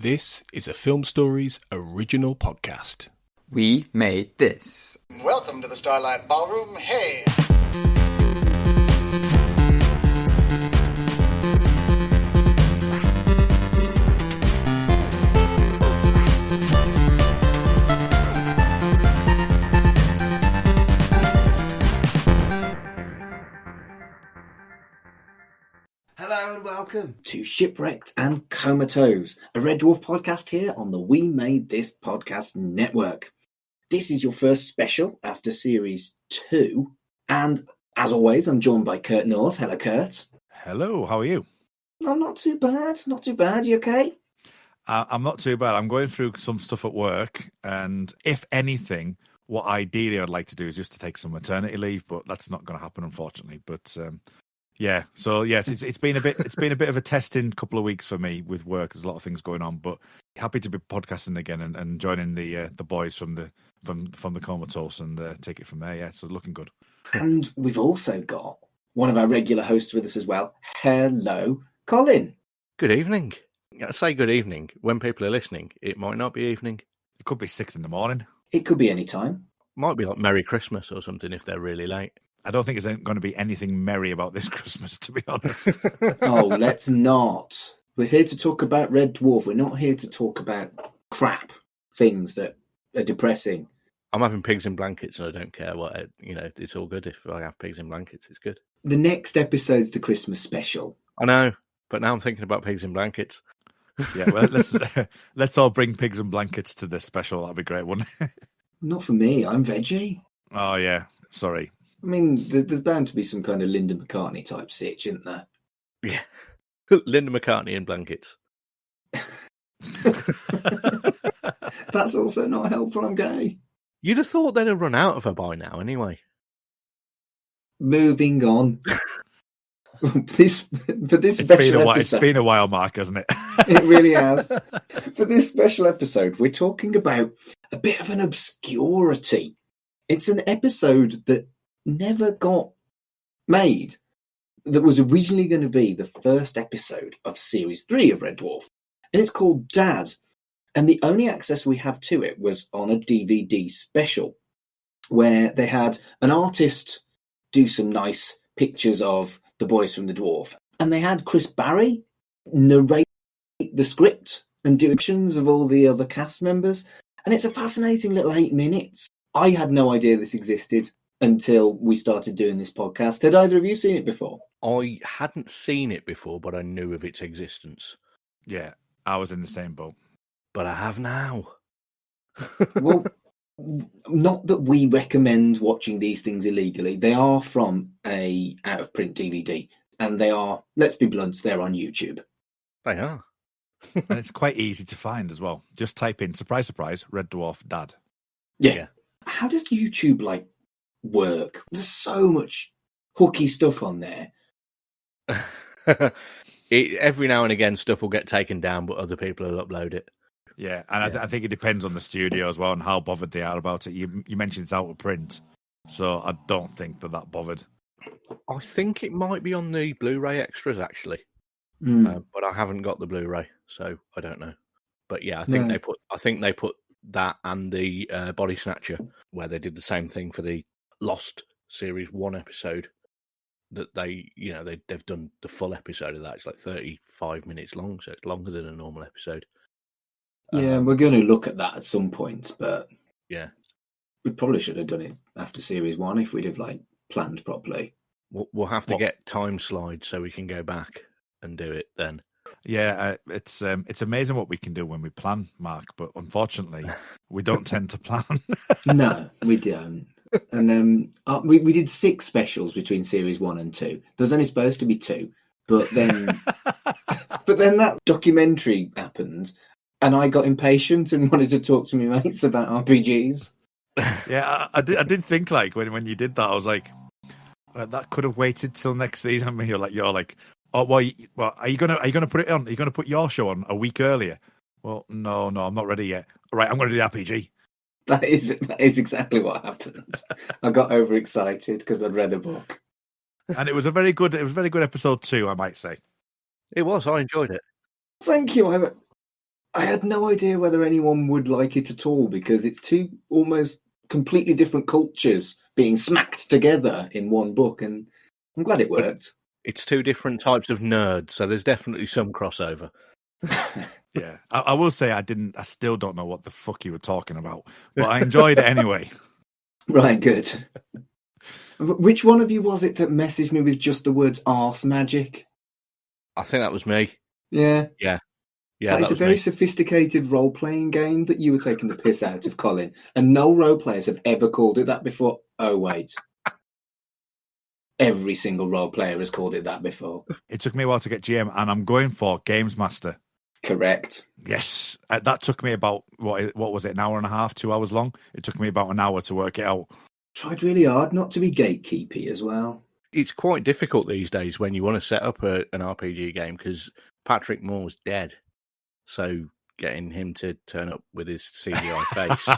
This is a Film Stories original podcast. We made this. Welcome to the Starlight Ballroom. Hey! Hello and welcome to Shipwrecked and Comatose, a Red Dwarf podcast here on the We Made This podcast network. This is your first special after series 2, and as always, I'm joined by Kurt North. Hello, Kurt. Hello, how are you? I'm not too bad, not too bad. You okay? I'm not too bad. I'm going through some stuff at work, and if anything, what ideally I'd like to do is just to take some maternity leave, but that's not going to happen, unfortunately. But yeah, so yes, it's been a bit of a testing couple of weeks for me with work. There's a lot of things going on, but happy to be podcasting again and joining the boys from the Comatose and take it from there. Yeah, so looking good. And we've also got one of our regular hosts with us as well. Hello, Colin. Good evening. I say good evening. When people are listening, it might not be evening. It could be 6 a.m. It could be any time. Might be like Merry Christmas or something if they're really late. I don't think there's going to be anything merry about this Christmas, to be honest. Oh, let's not. We're here to talk about Red Dwarf. We're not here to talk about crap things that are depressing. I'm having pigs in blankets and I don't care what, it's all good if I have pigs in blankets. It's good. The next episode's the Christmas special. I know, but now I'm thinking about pigs in blankets. Yeah, well, let's all bring pigs and blankets to this special. That'd be great, wouldn't it? Not for me. I'm veggie. Oh, yeah. Sorry. I mean, there's bound to be some kind of Linda McCartney type sitch, isn't there? Yeah. Linda McCartney in blankets. That's also not helpful. I'm gay. You'd have thought they'd have run out of her by now anyway. Moving on. It's been a while, Mark, hasn't it? It really has. For this special episode, we're talking about a bit of an obscurity. It's an episode that never got made, that was originally going to be the first episode of Series 3 of Red Dwarf. And it's called Dad. And the only access we have to it was on a DVD special, where they had an artist do some nice pictures of the boys from the Dwarf. And they had Chris Barrie narrate the script and do actions of all the other cast members. And it's a fascinating little 8 minutes. I had no idea this existed until we started doing this podcast. Had either of you seen it before? I hadn't seen it before, but I knew of its existence. Yeah, I was in the same boat. But I have now. Well, not that we recommend watching these things illegally. They are from a out-of-print DVD, and they are, let's be blunt, they're on YouTube. They are. And it's quite easy to find as well. Just type in, surprise, surprise, Red Dwarf Dad. Yeah. How does YouTube, work? There's so much hooky stuff on there. Every now and again, stuff will get taken down, but other people will upload it. Yeah, and I think it depends on the studio as well and how bothered they are about it. You mentioned it's out of print, so I don't think they're that bothered. I think it might be on the Blu-ray extras, actually. But I haven't got the Blu-ray, so I don't know. But yeah, I think they put that and the Body Snatcher, where they did the same thing for the Lost Series 1 episode, that they've done the full episode of that. It's like 35 minutes long, so it's longer than a normal episode. Yeah, we're going to look at that at some point, but yeah, we probably should have done it after Series 1 if we'd have planned properly. We'll have to get time slides so we can go back and do it then. Yeah, it's amazing what we can do when we plan, Mark, but unfortunately, we don't tend to plan. No, we don't. And we did 6 specials between Series 1 and 2. There was only supposed to be 2, but then that documentary happened, and I got impatient and wanted to talk to my mates about RPGs. Yeah, I did think when you did that, I was like, that could have waited till next season. I mean, you're like, oh well, are you gonna put it on? Are you gonna put your show on a week earlier? Well, no, I'm not ready yet. All right, I'm gonna do the RPG. That is exactly what happened. I got overexcited because I'd read a book, and it was a very good episode 2, I might say. It was. I enjoyed it. Thank you. I had no idea whether anyone would like it at all because it's two almost completely different cultures being smacked together in one book, and I'm glad it worked. It's two different types of nerds, so there's definitely some crossover. Yeah, I will say I still don't know what the fuck you were talking about, but I enjoyed it anyway. Right, good. Which one of you was it that messaged me with just the words arse magic? I think that was me. Yeah. Yeah, That is a very sophisticated role-playing game that you were taking the piss out of, Colin. And no role players have ever called it that before. Oh, wait. Every single role player has called it that before. It took me a while to get GM, and I'm going for Games Master. Correct. Yes, that took me about, what was it, an hour and a half, 2 hours long? It took me about an hour to work it out. Tried really hard not to be gatekeepy as well. It's quite difficult these days when you want to set up an RPG game because Patrick Moore's dead. So getting him to turn up with his CGI face,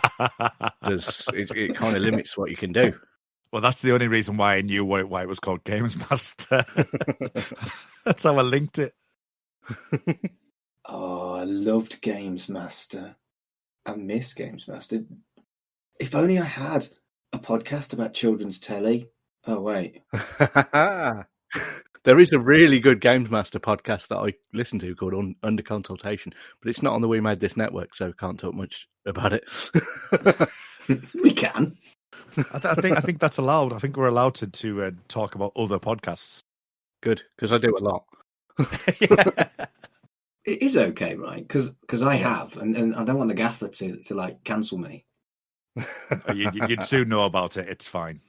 it kind of limits what you can do. Well, that's the only reason why I knew why it was called Games Master. That's how I linked it. Oh, I loved Games Master. I miss Games Master. If only I had a podcast about children's telly. Oh, wait. There is a really good Games Master podcast that I listen to called Under Consultation, but it's not on the We Made This network, so can't talk much about it. We can. I think that's allowed. I think we're allowed to talk about other podcasts. Good, because I do a lot. Yeah. It is okay, right? Because I have, and I don't want the gaffer to like cancel me. You'd soon know about it. It's fine.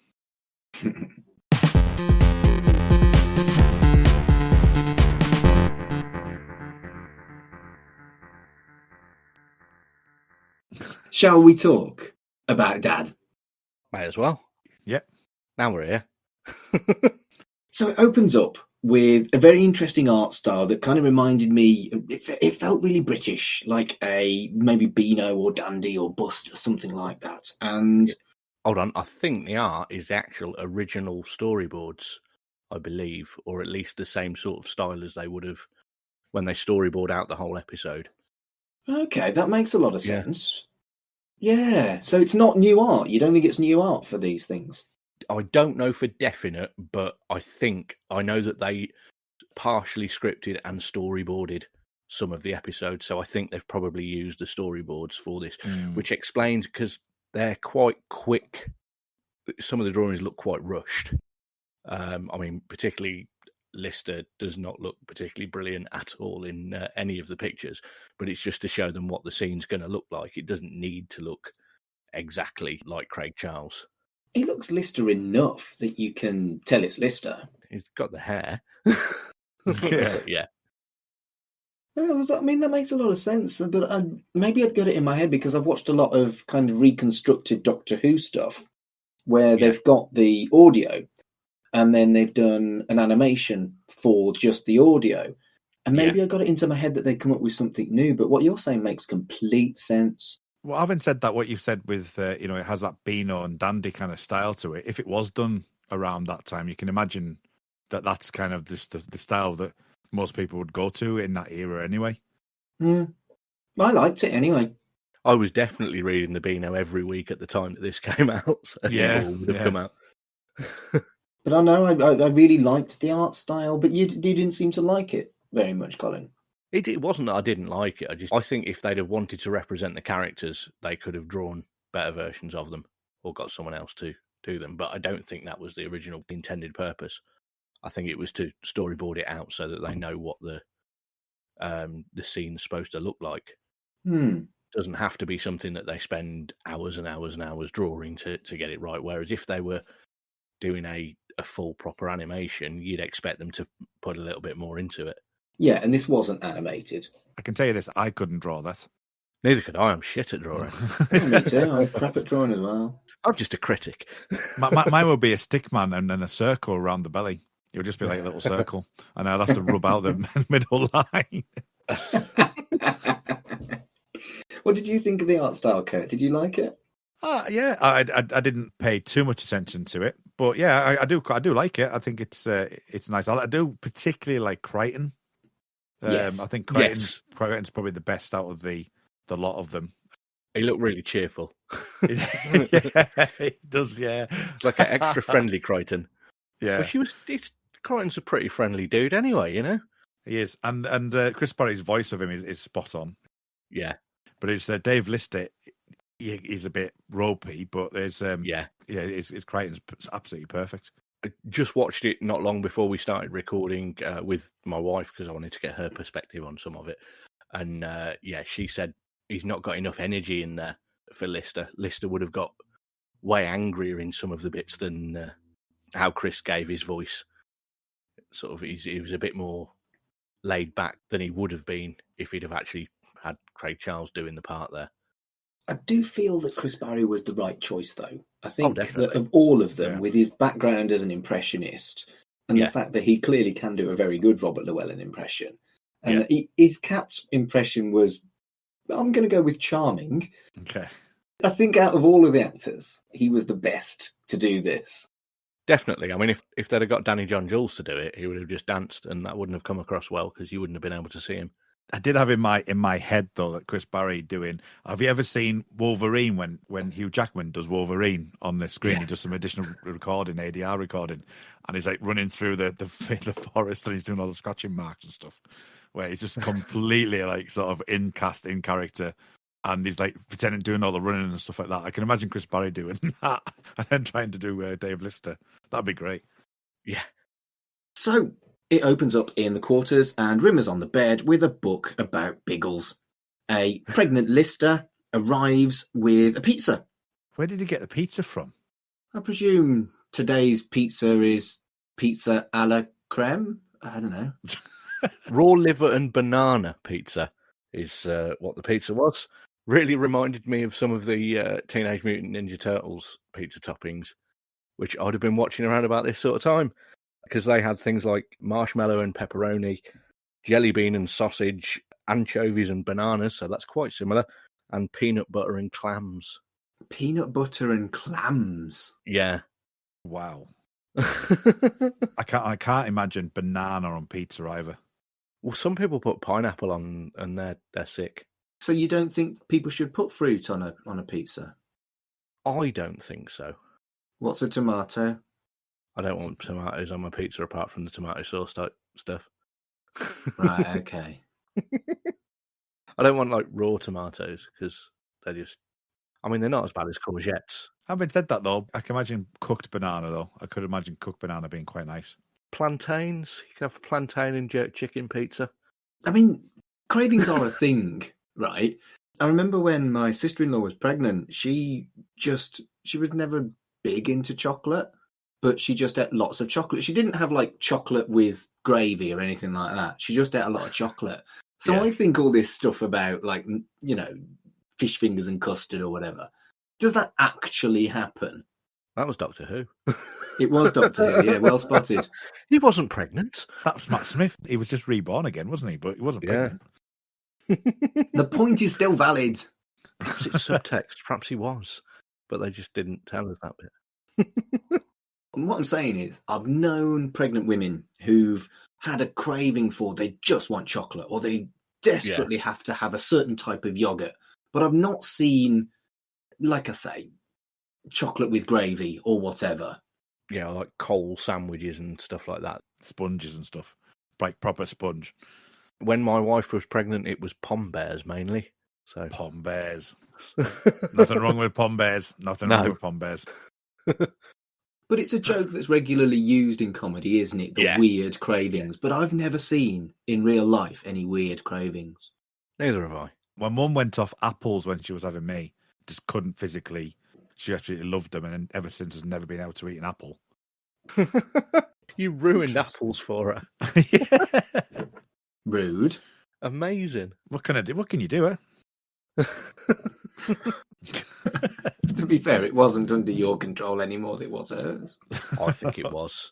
Shall we talk about Dad? May as well. Yep. Now we're here. So it opens up with a very interesting art style that kind of reminded me, it felt really British, like a maybe Beano or Dandy or Bust or something like that. And hold on, I think the art is the actual original storyboards, I believe, or at least the same sort of style as they would have when they storyboard out the whole episode. Okay, that makes a lot of sense. Yeah, so it's not new art. You don't think it's new art for these things? I don't know for definite, but I know that they partially scripted and storyboarded some of the episodes, so I think they've probably used the storyboards for this, which explains, because they're quite quick. Some of the drawings look quite rushed. I mean, particularly Lister does not look particularly brilliant at all in any of the pictures, but it's just to show them what the scene's going to look like. It doesn't need to look exactly like Craig Charles. He looks Lister enough that you can tell it's Lister. He's got the hair. Yeah. Well, I mean, that makes a lot of sense, but maybe I'd get it in my head because I've watched a lot of kind of reconstructed Doctor Who stuff where they've got the audio and then they've done an animation for just the audio. And maybe I got it into my head that they'd come up with something new, but what you're saying makes complete sense. Well, having said that, what you've said with, it has that Beano and Dandy kind of style to it. If it was done around that time, you can imagine that that's kind of just the style that most people would go to in that era anyway. I liked it anyway. I was definitely reading the Beano every week at the time that this came out. So it all would have come out. But I know I really liked the art style, but you didn't seem to like it very much, Colin. It wasn't that I didn't like it. I think if they'd have wanted to represent the characters, they could have drawn better versions of them or got someone else to do them. But I don't think that was the original intended purpose. I think it was to storyboard it out so that they know what the scene's supposed to look like. It doesn't have to be something that they spend hours and hours and hours drawing to get it right. Whereas if they were doing a full proper animation, you'd expect them to put a little bit more into it. Yeah, and this wasn't animated. I can tell you this, I couldn't draw that. Neither could I. I'm shit at drawing. Me too. I'm crap at drawing as well. I'm just a critic. Mine would be a stick man and then a circle around the belly. It would just be like a little circle, and I'd have to rub out the middle line. What did you think of the art style, Kurt? Did you like it? Yeah, I didn't pay too much attention to it, but yeah, I do like it. I think it's nice. I do particularly like Crichton. Yes. I think Crichton's probably the best out of the lot of them. He looked really cheerful. Yeah, he does, yeah. Like an extra friendly Crichton. Yeah. Well, Crichton's a pretty friendly dude anyway, you know? He is. And Chris Barrie's voice of him is spot on. Yeah. But it's Dave Lister, he's a bit ropey, but there's it's Crichton's absolutely perfect. I just watched it not long before we started recording with my wife because I wanted to get her perspective on some of it. And she said he's not got enough energy in there for Lister. Lister would have got way angrier in some of the bits than how Chris gave his voice. Sort of, he was a bit more laid back than he would have been if he'd have actually had Craig Charles doing the part there. I do feel that Chris Barrie was the right choice, though. I think that of all of them, with his background as an impressionist, and the fact that he clearly can do a very good Robert Llewellyn impression, and his cat's impression was, I'm going to go with charming. Okay. I think out of all of the actors, he was the best to do this. Definitely. I mean, if they'd have got Danny John Jules to do it, he would have just danced, and that wouldn't have come across well because you wouldn't have been able to see him. I did have in my head though that Chris Barrie doing. Have you ever seen Wolverine when Hugh Jackman does Wolverine on the screen? He does some additional recording, ADR recording, and he's like running through the forest and he's doing all the scratching marks and stuff. Where he's just completely like sort of in character, and he's like pretending doing all the running and stuff like that. I can imagine Chris Barrie doing that and then trying to do Dave Lister. That'd be great. Yeah. So it opens up in the quarters, and Rimmer's on the bed with a book about Biggles. A pregnant Lister arrives with a pizza. Where did he get the pizza from? I presume today's pizza is pizza a la creme? I don't know. Raw liver and banana pizza is what the pizza was. Really reminded me of some of the Teenage Mutant Ninja Turtles pizza toppings, which I'd have been watching around about this sort of time. Because they had things like marshmallow and pepperoni, jelly bean and sausage, anchovies and bananas, so that's quite similar, and peanut butter and clams. Peanut butter and clams? Yeah. Wow. I can't imagine banana on pizza either. Well, some people put pineapple on, and they're sick. So you don't think people should put fruit on a pizza? I don't think so. What's a tomato? I don't want tomatoes on my pizza apart from the tomato sauce type stuff. Right, okay. I don't want like raw tomatoes because they're just, I mean, they're not as bad as courgettes. Having said that though, I can imagine cooked banana though. I could imagine cooked banana being quite nice. Plantains, you can have plantain and jerk chicken pizza. I mean, cravings are a thing, right? I remember when my sister-in-law was pregnant, she was never big into chocolate. But she just ate lots of chocolate. She didn't have like chocolate with gravy or anything like that. She just ate a lot of chocolate. So I think all this stuff about like, you know, fish fingers and custard or whatever, does that actually happen? That was Doctor Who. It was Doctor Who, yeah, well spotted. He wasn't pregnant. That was Matt Smith. He was just reborn again, wasn't he? But he wasn't pregnant. The point is still valid. Perhaps it's subtext. Perhaps he was. But they just didn't tell us that bit. And what I'm saying is, I've known pregnant women who've had a craving for, they just want chocolate, or they desperately have to have a certain type of yogurt. But I've not seen, like I say, chocolate with gravy or whatever. Yeah, like coal sandwiches and stuff like that. Sponges and stuff. Like proper sponge. When my wife was pregnant, it was Pom Bears mainly. So Pom Bears. Nothing wrong with Pom Bears. Nothing wrong with Pom Bears. But it's a joke that's regularly used in comedy, isn't it? The weird cravings. But I've never seen in real life any weird cravings. Neither have I. My mum went off apples when she was having me. Just couldn't physically. She actually loved them, and ever since has never been able to eat an apple. You ruined apples for her. Yeah. Rude. Amazing. What can I do? What can you do, eh? To be fair, it wasn't under your control anymore. It was hers. I think it was.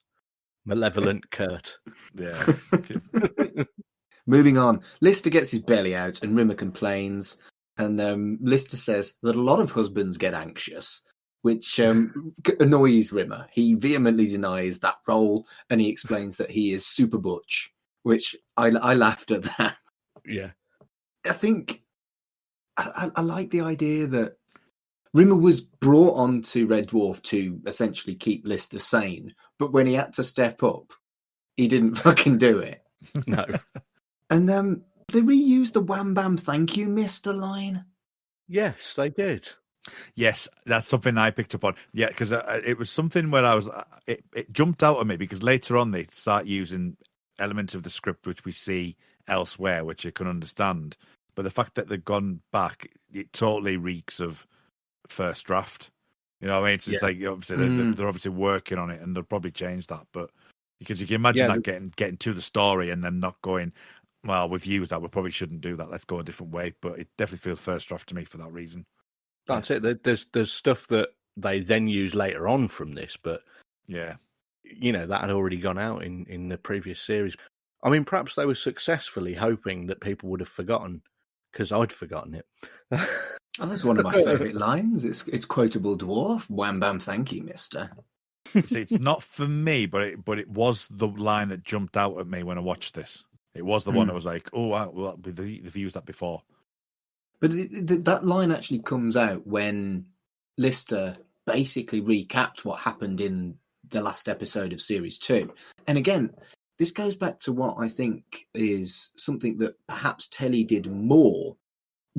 Malevolent Kurt. Yeah. Moving on. Lister gets his belly out and Rimmer complains. And Lister says that a lot of husbands get anxious, which annoys Rimmer. He vehemently denies that role and he explains that he is super butch. which I laughed at that. Yeah. I think I like the idea that Rimmer was brought on to Red Dwarf to essentially keep Lister sane, but when he had to step up, he didn't fucking do it. No. And they reused the Wham Bam Thank You Mister line. Yes, they did. Yes, that's something I picked up on. Yeah, because it was something where I was. It jumped out at me because later on they start using elements of the script which we see elsewhere, which you can understand. But the fact that they've gone back, it totally reeks of first draft. You know what I mean? It's like obviously they're obviously working on it, and they'll probably change that. But because you can imagine that getting to the story and then not going, well, we've used that, we probably shouldn't do that. Let's go a different way. But it definitely feels first draft to me for that reason. That's it. There's stuff that they then use later on from this, but yeah, that had already gone out in the previous series. I mean, perhaps they were successfully hoping that people would have forgotten, because I'd forgotten it. Oh, that's one of my favourite lines. It's quotable Dwarf. Wham bam, thank you, Mister. See, it's not for me, but it was the line that jumped out at me when I watched this. It was the one that was like, oh, wow, well, they've used that before. But that line actually comes out when Lister basically recapped what happened in the last episode of Series 2. And again, this goes back to what I think is something that perhaps telly did more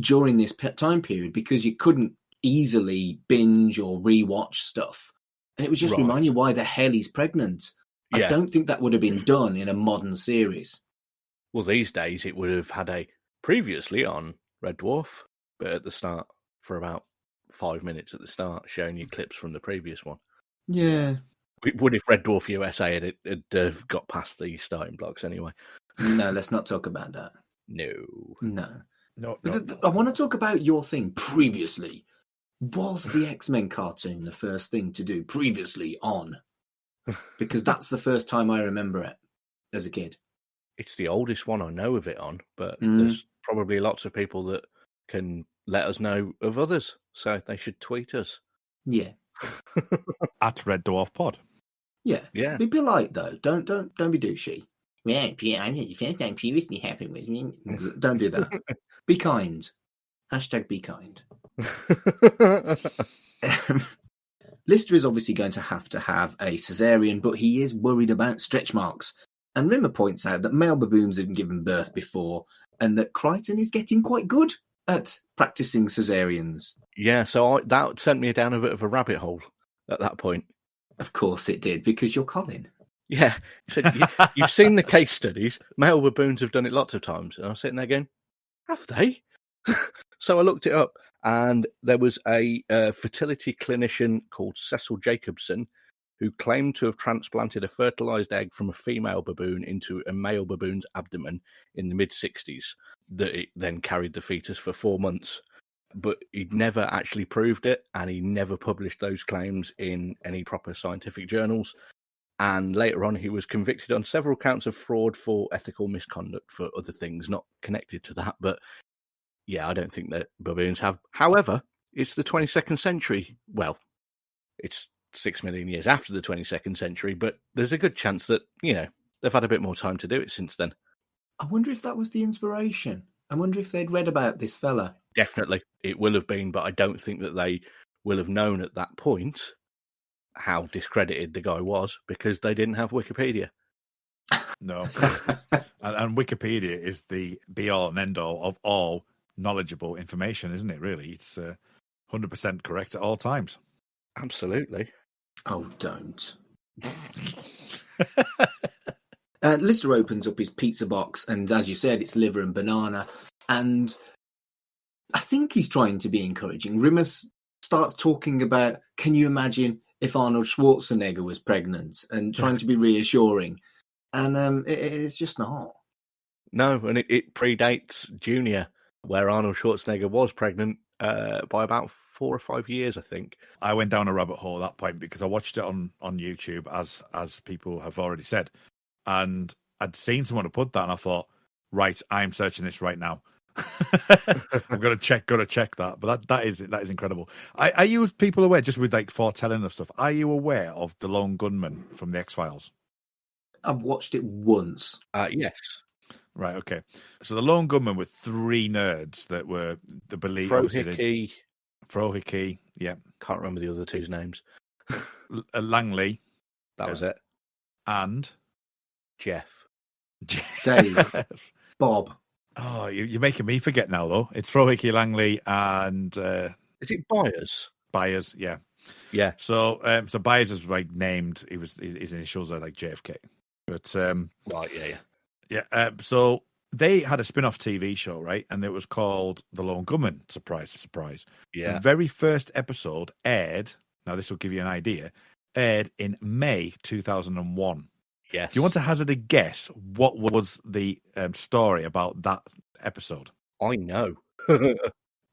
during this time period, because you couldn't easily binge or rewatch stuff. And it was just remind you why the hell he's pregnant. Yeah. I don't think that would have been done in a modern series. Well, these days it would have had a previously on Red Dwarf, but at the start, for about 5 minutes at the start, showing you clips from the previous one. Yeah. It would if Red Dwarf USA had got past the starting blocks anyway. No, let's not talk about that. No. I want to talk about your thing previously. Was the X-Men cartoon the first thing to do previously on? Because that's the first time I remember it as a kid. It's the oldest one I know of it on, but there's probably lots of people that can let us know of others, so they should tweet us. Yeah. At Red Dwarf Pod. Yeah. Be polite though. Don't be douchey. Yeah, the first time previously happened was me. Don't do that. Be kind. # be kind. Lister is obviously going to have a cesarean, but he is worried about stretch marks. And Rimmer points out that male baboons have given birth before, and that Crichton is getting quite good at practicing cesareans. Yeah, so that sent me down a bit of a rabbit hole at that point. Of course it did, because you're Colin. Yeah, so you've seen the case studies. Male baboons have done it lots of times. And I was sitting there going, have they? So I looked it up, and there was a fertility clinician called Cecil Jacobson who claimed to have transplanted a fertilized egg from a female baboon into a male baboon's abdomen in the mid-60s, that it then carried the fetus for 4 months. But he'd never actually proved it, and he never published those claims in any proper scientific journals. And later on, he was convicted on several counts of fraud for ethical misconduct for other things not connected to that. But yeah, I don't think that baboons have. However, it's the 22nd century. Well, it's 6 million years after the 22nd century, but there's a good chance that, they've had a bit more time to do it since then. I wonder if that was the inspiration. I wonder if they'd read about this fella. Definitely, it will have been, but I don't think that they will have known at that point how discredited the guy was, because they didn't have Wikipedia. No. and Wikipedia is the be-all and end-all of all knowledgeable information, isn't it, really? It's 100% correct at all times. Absolutely. Oh, don't. Lister opens up his pizza box, and as you said, it's liver and banana. And I think he's trying to be encouraging. Rimmer starts talking about, can you imagine if Arnold Schwarzenegger was pregnant, and trying to be reassuring. And it's just not. No, and it predates Junior, where Arnold Schwarzenegger was pregnant by about 4 or 5 years, I think. I went down a rabbit hole at that point because I watched it on YouTube, as people have already said. And I'd seen someone have put that, and I thought, right, I'm searching this right now. I'm got to check that. But that is incredible. Are you people aware, just with like foretelling of stuff, are you aware of the lone gunman from the X-Files? I've watched it once. Yes. Right, okay. So the Lone Gunmen were three nerds that were the belief. Frohickey. Frohickey, yeah. Can't remember the other two's names. Langley. That was it. And Jeff. Dave. Bob. Oh, you're making me forget now, though. It's Frohickey, Langley, and Is it Byers? Byers, yeah. Yeah. So Byers is like named. His initials are like JFK. But right, yeah. Yeah. So they had a spin-off TV show, right? And it was called The Lone Gunmen. Surprise, surprise. Yeah. The very first episode aired. Now this will give you an idea. Aired in May 2001. Yes. Do you want to hazard a guess? What was the story about that episode? I know.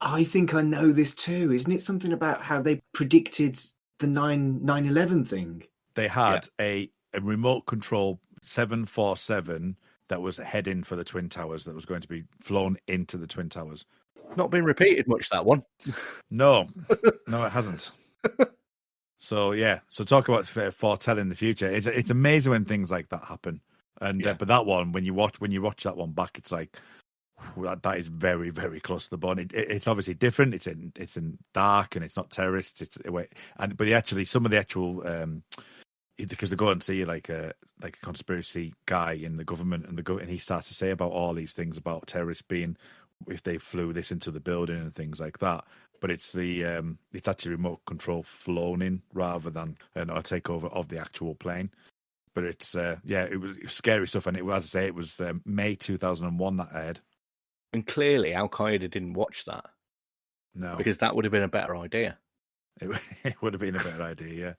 I think I know this too. Isn't it something about how they predicted the 9/11 thing? They had a remote control 747 that was heading for the Twin Towers that was going to be flown into the Twin Towers. Not been repeated much, that one. No, it hasn't. So yeah, so talk about foretelling the future. It's amazing when things like that happen. And but that one, when you watch that one back, it's like that is very, very close to the bone. It's obviously different. It's in dark and it's not terrorists. Some of the actual because they go and see like a conspiracy guy in the government and he starts to say about all these things about terrorists being if they flew this into the building and things like that. But it's it's actually remote control flown in rather than a takeover of the actual plane. But it's it was scary stuff, and as I say, it was May 2001 that aired. And clearly, Al Qaeda didn't watch that. No, because that would have been a better idea. It would have been a better idea, yeah.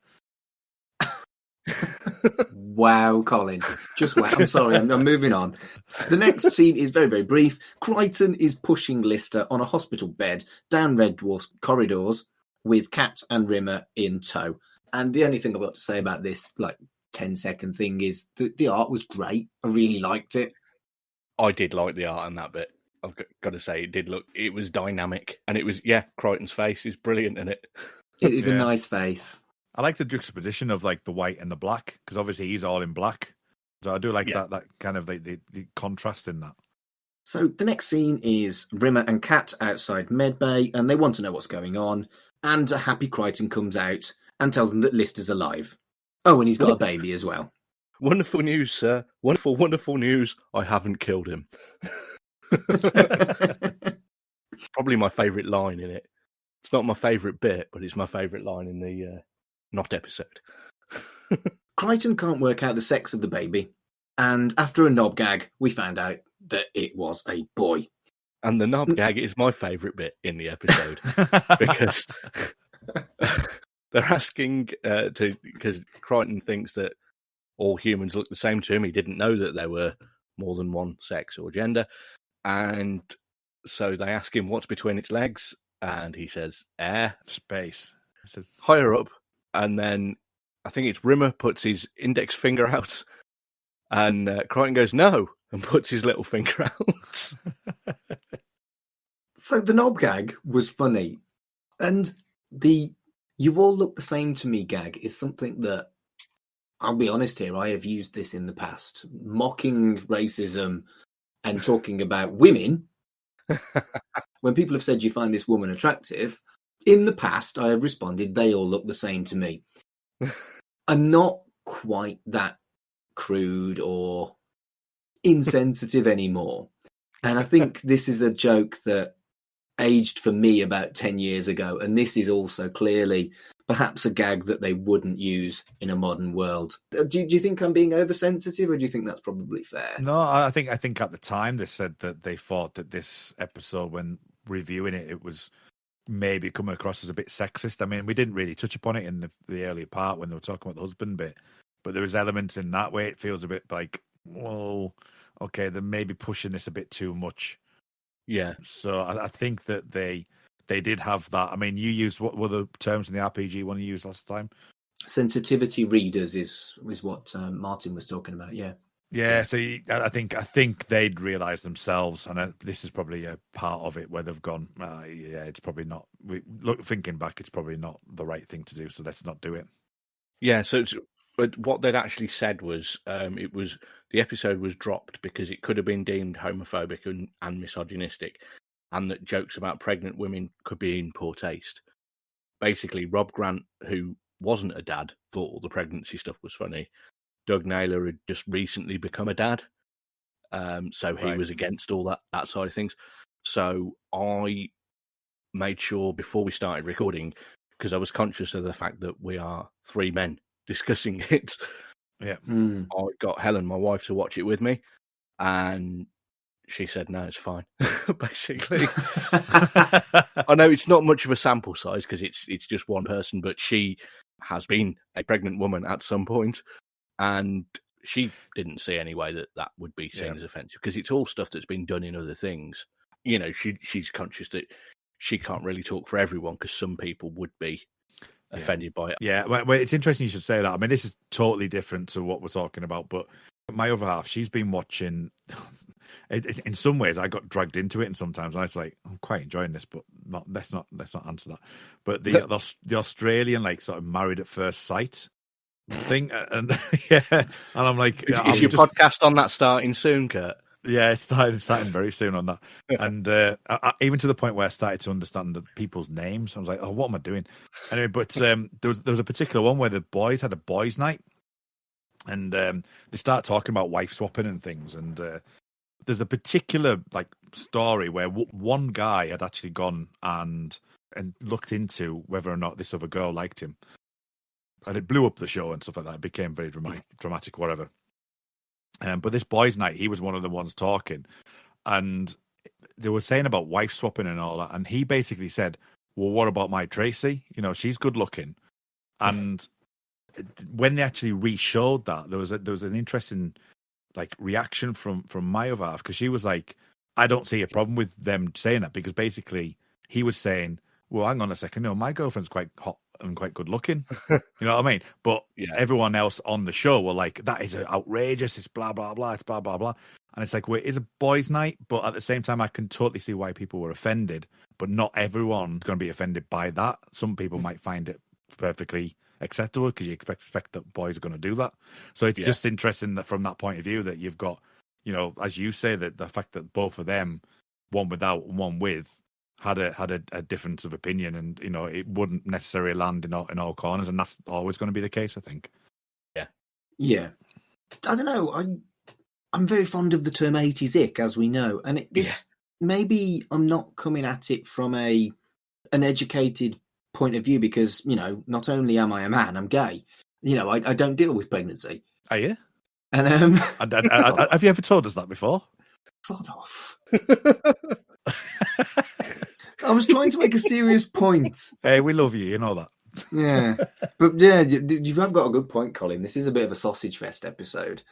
Wow, Colin. Just wow. I'm sorry, I'm moving on. The next scene is very, very brief. Crichton is pushing Lister on a hospital bed down Red Dwarf's corridors with Kat and Rimmer in tow. And the only thing I've got to say about this, 10-second thing is that the art was great. I really liked it. I did like the art in that bit. I've got to say, it was dynamic. And it was, Crichton's face is brilliant in it. It is a nice face. I like the juxtaposition of the white and the black, because obviously he's all in black. So I do like that kind of the contrast in that. So the next scene is Rimmer and Kat outside Medbay, and they want to know what's going on. And a happy Crichton comes out and tells them that Lister's alive. Oh, and he's got a baby as well. Wonderful news, sir. Wonderful, wonderful news. I haven't killed him. Probably my favourite line in it. It's not my favourite bit, but it's my favourite line in the not episode. Crichton can't work out the sex of the baby, and after a knob gag, we found out that it was a boy. And the knob gag is my favourite bit in the episode because they're asking because Crichton thinks that all humans look the same to him. He didn't know that there were more than one sex or gender, and so they ask him what's between its legs, and he says air, space. He says higher up. And then I think it's Rimmer puts his index finger out, and Crichton goes, no, and puts his little finger out. So the knob gag was funny. And the you all look the same to me gag is something that, I'll be honest here, I have used this in the past. Mocking racism and talking about women. When people have said you find this woman attractive, in the past, I have responded, they all look the same to me. I'm not quite that crude or insensitive anymore. And I think this is a joke that aged for me about 10 years ago. And this is also clearly perhaps a gag that they wouldn't use in a modern world. Do you think I'm being oversensitive, or do you think that's probably fair? No, I think at the time they said that they thought that this episode, when reviewing it, it was maybe coming across as a bit sexist. I mean, we didn't really touch upon it in the earlier part when they were talking about the husband bit, but there was elements in that way. It feels a bit like, well, okay, they're maybe pushing this a bit too much. Yeah. So I think that they did have that. I mean, you used, what were the terms in the RPG one you used last time? Sensitivity readers is what Martin was talking about. Yeah. Yeah, so I think they'd realised themselves, and this is probably a part of it where they've gone, it's probably not. Thinking back, it's probably not the right thing to do, so let's not do it. Yeah, so But what they'd actually said was, the episode was dropped because it could have been deemed homophobic and misogynistic, and that jokes about pregnant women could be in poor taste. Basically, Rob Grant, who wasn't a dad, thought all the pregnancy stuff was funny. Doug Naylor had just recently become a dad, so he was against all that side of things. So I made sure before we started recording, because I was conscious of the fact that we are three men discussing it. Yeah. I got Helen, my wife, to watch it with me, and she said, no, it's fine, basically. I know it's not much of a sample size because it's just one person, but she has been a pregnant woman at some point, and she didn't see any way that would be seen as offensive because it's all stuff that's been done in other things. You know, she's conscious that she can't really talk for everyone because some people would be offended by it. Yeah, well, it's interesting you should say that. I mean, this is totally different to what we're talking about, but my other half, she's been watching. In some ways, I got dragged into it, and sometimes I was like, I'm quite enjoying this, but let's not answer that. But the Australian, like, sort of Married at First Sight thing, and and I'm like, is your podcast on that starting soon, Kurt? Yeah, it's starting very soon on that, and even to the point where I started to understand the people's names. I was like, "Oh, what am I doing?" Anyway, but there was a particular one where the boys had a boys' night, and they start talking about wife swapping and things. And there's a particular like story where one guy had actually gone and looked into whether or not this other girl liked him, and it blew up the show and stuff like that. It became very dramatic, whatever. But this boys' night, he was one of the ones talking, and they were saying about wife swapping and all that. And he basically said, "Well, what about my Tracy? You know, she's good looking." And when they actually re-showed that, there was an interesting like reaction from my other half, because she was like, "I don't see a problem with them saying that," because basically he was saying, "Well, hang on a second, no, my girlfriend's quite hot and quite good looking." You know what I mean? But everyone else on the show were like, "That is outrageous, it's blah blah blah, it's blah blah blah." And it's like, well, it is a boys' night, but at the same time I can totally see why people were offended, but not everyone's going to be offended by that. Some people might find it perfectly acceptable because you expect that boys are going to do that. So it's just interesting that from that point of view that you've got, you know, as you say, that the fact that both of them, one without and one with, had a difference of opinion, and you know it wouldn't necessarily land in all corners, and that's always going to be the case, I think. Yeah. I don't know. I'm very fond of the term 80s ick, as we know, and maybe I'm not coming at it from an educated point of view because, you know, not only am I a man, I'm gay. You know, I don't deal with pregnancy. Are you? And have you ever told us that before? Sort of. I was trying to make a serious point. Hey, we love you, you know that. Yeah, but yeah, you have got a good point, Colin. This is a bit of a sausage fest episode.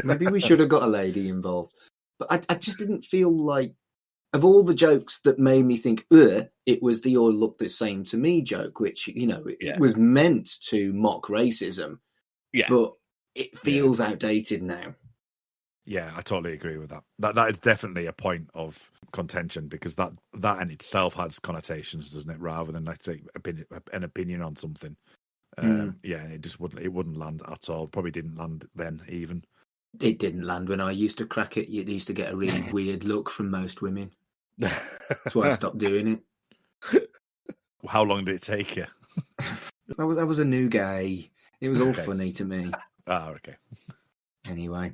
Maybe we should have got a lady involved. But I just didn't feel like, of all the jokes that made me think, it was the all look the same to me joke, which, you know, it was meant to mock racism. Yeah. But it feels outdated now. Yeah, I totally agree with that. That is definitely a point of contention, because that in itself has connotations, doesn't it? Rather than like say an opinion on something. Yeah, it just wouldn't land at all. Probably didn't land then even. It didn't land when I used to crack it. You used to get a really weird look from most women. That's why I stopped doing it. How long did it take you? I was a new guy. It was all funny to me. Ah, okay. Anyway.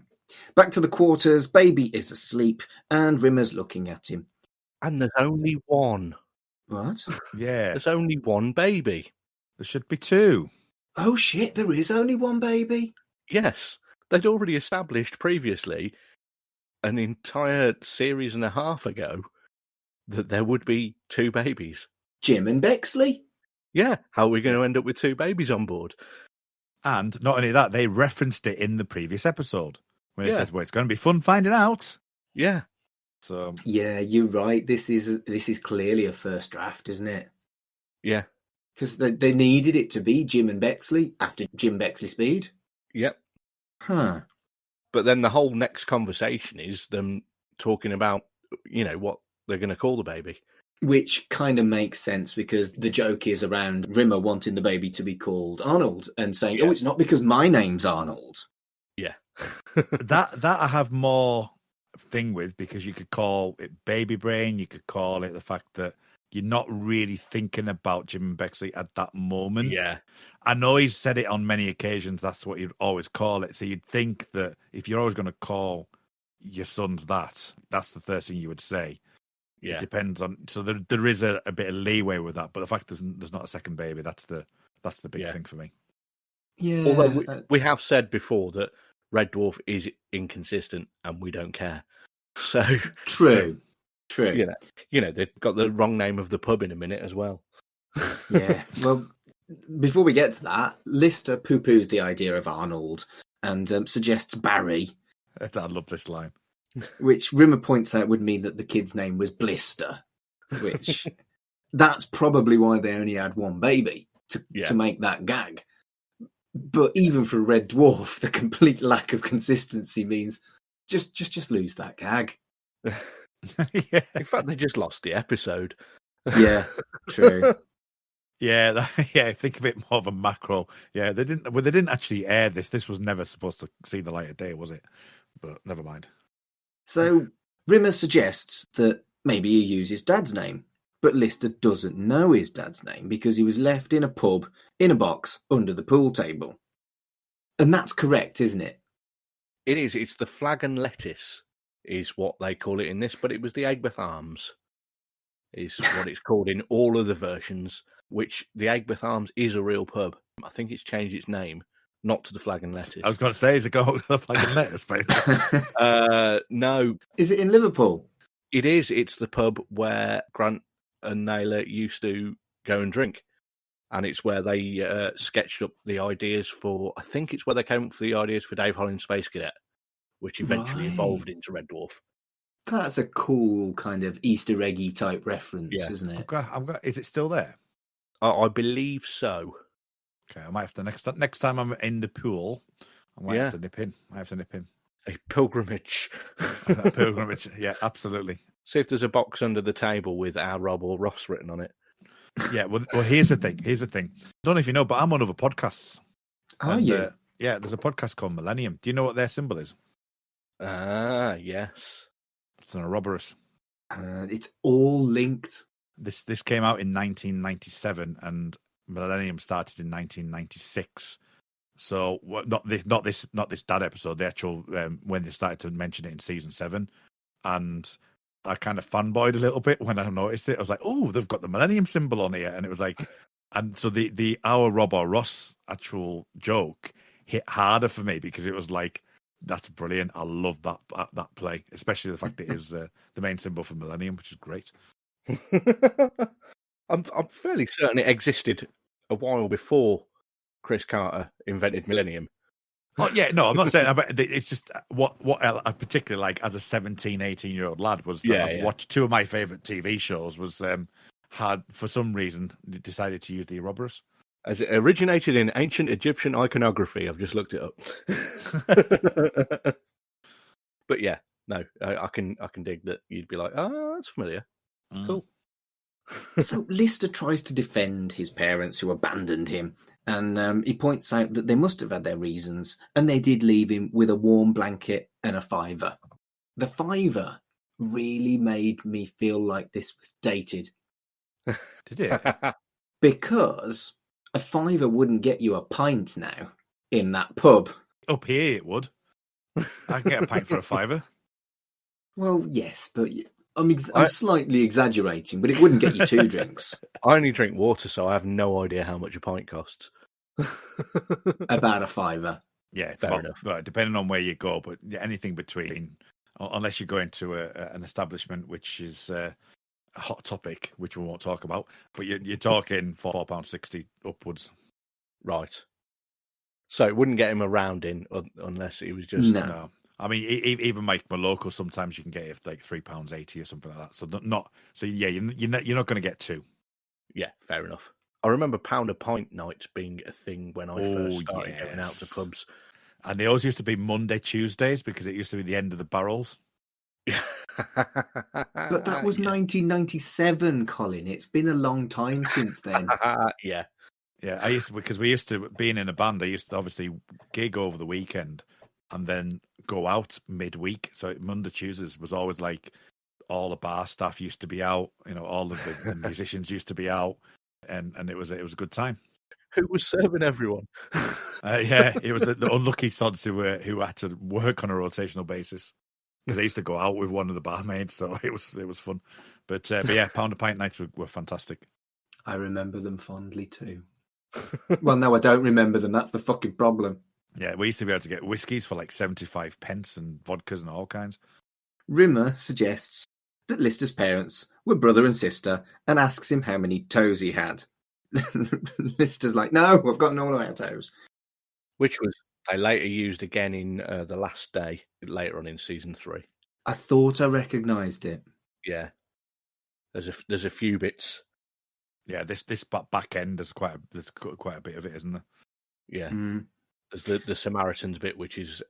Back to the quarters, Baby is asleep, and Rimmer's looking at him. And there's only one. What? Yeah. There's only one baby. There should be two. Oh shit, there is only one baby? Yes. They'd already established previously, an entire series and a half ago, that there would be two babies. Jim and Bexley? Yeah. How are we going to end up with two babies on board? And not only that, they referenced it in the previous episode. When it says, well, it's going to be fun finding out. Yeah. So yeah, you're right. This is clearly a first draft, isn't it? Yeah. Because they needed it to be Jim and Bexley after Jim Bexley Speed. Yep. Huh. But then the whole next conversation is them talking about, you know, what they're going to call the baby. Which kind of makes sense because the joke is around Rimmer wanting the baby to be called Arnold and saying, "Oh, it's not because my name's Arnold." Yeah. that I have more thing with, because you could call it baby brain. You could call it the fact that you're not really thinking about Jim and Bexley at that moment. Yeah. I know he's said it on many occasions. That's what you'd always call it. So you'd think that if you're always going to call your sons that's the first thing you would say. Yeah. It depends on. So there is a bit of leeway with that, but the fact there's not a second baby, that's the big thing for me. Yeah. Although we have said before that Red Dwarf is inconsistent and we don't care. So True. You know, they've got the wrong name of the pub in a minute as well. Yeah. Well, before we get to that, Lister poo-poos the idea of Arnold and suggests Barrie. I love this line. Which Rimmer points out would mean that the kid's name was Blister, which that's probably why they only had one baby to make that gag. But even for Red Dwarf, the complete lack of consistency means just lose that gag. Yeah. In fact, they just lost the episode. Yeah, true. Yeah, think of it more of a macro. Yeah, they didn't actually air this. This was never supposed to see the light of day, was it? But never mind. So Rimmer suggests that maybe he uses Dad's name, but Lister doesn't know his dad's name because he was left in a pub in a box under the pool table. And that's correct, isn't it? It is. It's the Flag and Lettuce is what they call it in this, but it was the Agbeth Arms is what it's called in all of the versions, which the Agbeth Arms is a real pub. I think it's changed its name, not to the Flag and Lettuce. I was going to say, is it called the Flag and Lettuce? No. Is it in Liverpool? It is. It's the pub where Grant and Naylor used to go and drink. And it's where they sketched up the ideas for, I think it's where they came up for the ideas for Dave Holland's Space Cadet, which eventually evolved into Red Dwarf. That's a cool kind of Easter eggy type reference, isn't it? I've got. Is it still there? I believe so. Okay, I might have to next time I'm in the pool. I might have to nip in. A pilgrimage. A pilgrimage. Yeah, absolutely. See if there's a box under the table with our Rob or Ross written on it. Yeah. Well, here's the thing. I don't know if you know, but I'm on other podcasts. Are you? Yeah. There's a podcast called Millennium. Do you know what their symbol is? Yes. It's an Ouroboros. It's all linked. This came out in 1997, and Millennium started in 1996. So not this dad episode. The actual when they started to mention it in season 7, and I kind of fanboyed a little bit when I noticed it. I was like, "Oh, they've got the Millennium symbol on here," and it was like, and so the our Rob or Ross actual joke hit harder for me because it was like, that's brilliant. I love that play, especially the fact that it is the main symbol for Millennium, which is great. I'm fairly certain it existed a while before Chris Carter invented Millennium. Oh yeah, no, I'm not saying. It's just what I particularly like as a 17, 18-year-old lad was that I've watched two of my favourite TV shows was had for some reason decided to use the Ouroboros. As it originated in ancient Egyptian iconography. I've just looked it up. But yeah, no, I can dig that you'd be like, oh, that's familiar. Cool. So Lister tries to defend his parents who abandoned him, and he points out that they must have had their reasons, and they did leave him with a warm blanket and a fiver. The fiver really made me feel like this was dated. Did it? Because a fiver wouldn't get you a pint now in that pub. Up here it would. I can get a pint for a fiver. Well, yes, but I'm slightly exaggerating, but it wouldn't get you 2 drinks. I only drink water, so I have no idea how much a pint costs. About a fiver. Yeah, it's fair enough. Well, depending on where you go, but anything between, unless you go into an establishment which is a hot topic, which we won't talk about, but you're talking £4.60 upwards. Right. So it wouldn't get him a round in unless it was just... No. I mean, even my local, sometimes you can get it for like £3.80 or something like that. So you're not going to get 2. Yeah, fair enough. I remember pound a pint nights being a thing when I first started going out to pubs. And they always used to be Monday, Tuesdays, because it used to be the end of the barrels. But that was 1997, Colin. It's been a long time since then. Yeah. Yeah, because we used to, being in a band, I used to obviously gig over the weekend and then go out midweek. So Monday, Tuesdays was always like all the bar staff used to be out, all of the musicians used to be out, and it was a good time. Who was serving everyone? Yeah, it was the unlucky sods who had to work on a rotational basis, because I used to go out with one of the barmaids, so it was fun. But yeah, pound a pint nights were fantastic. I remember them fondly too. Well, no, I don't remember them. That's the fucking problem. Yeah, we used to be able to get whiskies for like 75 pence and vodkas and all kinds. Rimmer suggests that Lister's parents were brother and sister and asks him how many toes he had. Lister's like, no, I've got no more toes. Which was they later used again in The Last Day, later on in season 3. I thought I recognised it. Yeah. There's a few bits. Yeah, this back end, there's quite a bit of it, isn't there? Yeah. There's the Samaritans bit, which is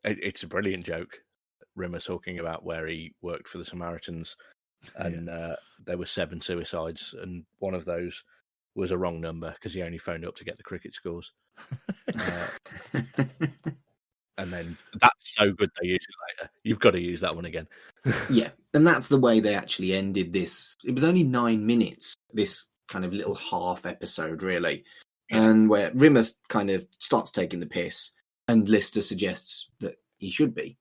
it's a brilliant joke. Rimmer talking about where he worked for the Samaritans, and there were 7 suicides, and one of those was a wrong number because he only phoned up to get the cricket scores. And then that's so good they use it later. You've got to use that one again. Yeah, and that's the way they actually ended this. It was only 9 minutes, this kind of little half episode, really. Yeah. And where Rimmer kind of starts taking the piss, and Lister suggests that he should be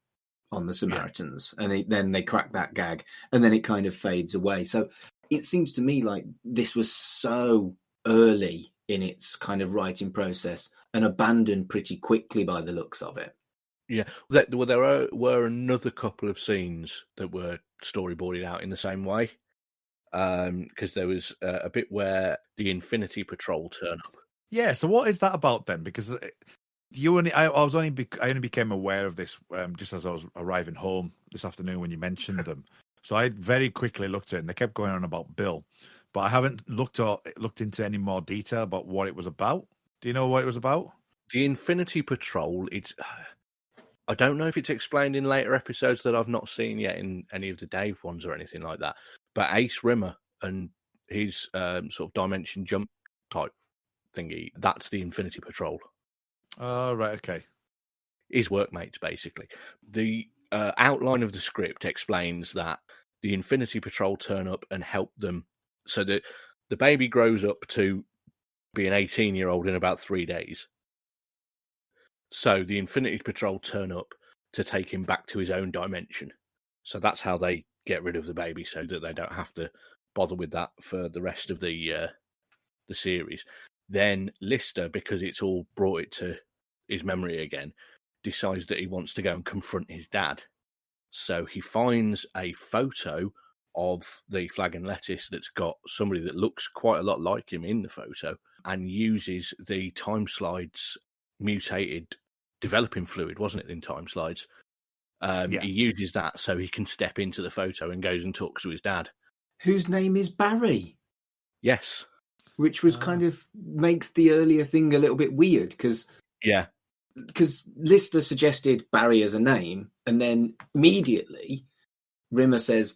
on the Samaritans. Yeah. And then they crack that gag, and then it kind of fades away. So it seems to me like this was so early in its kind of writing process and abandoned pretty quickly by the looks of it. Yeah, there were another couple of scenes that were storyboarded out in the same way, because there was a bit where the Infinity Patrol turn up. Yeah, so what is that about then? Because I only became aware of this just as I was arriving home this afternoon when you mentioned them. So I very quickly looked at it, and they kept going on about Bill, but I haven't looked into any more detail about what it was about. Do you know what it was about? The Infinity Patrol, I don't know if it's explained in later episodes that I've not seen yet in any of the Dave ones or anything like that. But Ace Rimmer and his sort of dimension jump type thingy, that's the Infinity Patrol. Oh, right, okay. His workmates, basically. The outline of the script explains that the Infinity Patrol turn up and help them. So that the baby grows up to be an 18-year-old in about 3 days. So the Infinity Patrol turn up to take him back to his own dimension. So that's how they get rid of the baby, so that they don't have to bother with that for the rest of the series. Then Lister, because it's all brought it to his memory again, decides that he wants to go and confront his dad. So he finds a photo of the Flag and Lettuce that's got somebody that looks quite a lot like him in the photo, and uses the Time Slides mutated developing fluid, wasn't it, in Time Slides? He uses that so he can step into the photo and goes and talks to his dad. Whose name is Barrie? Yes. Which was kind of makes the earlier thing a little bit weird, because Lister suggested Barrie as a name, and then immediately Rimmer says,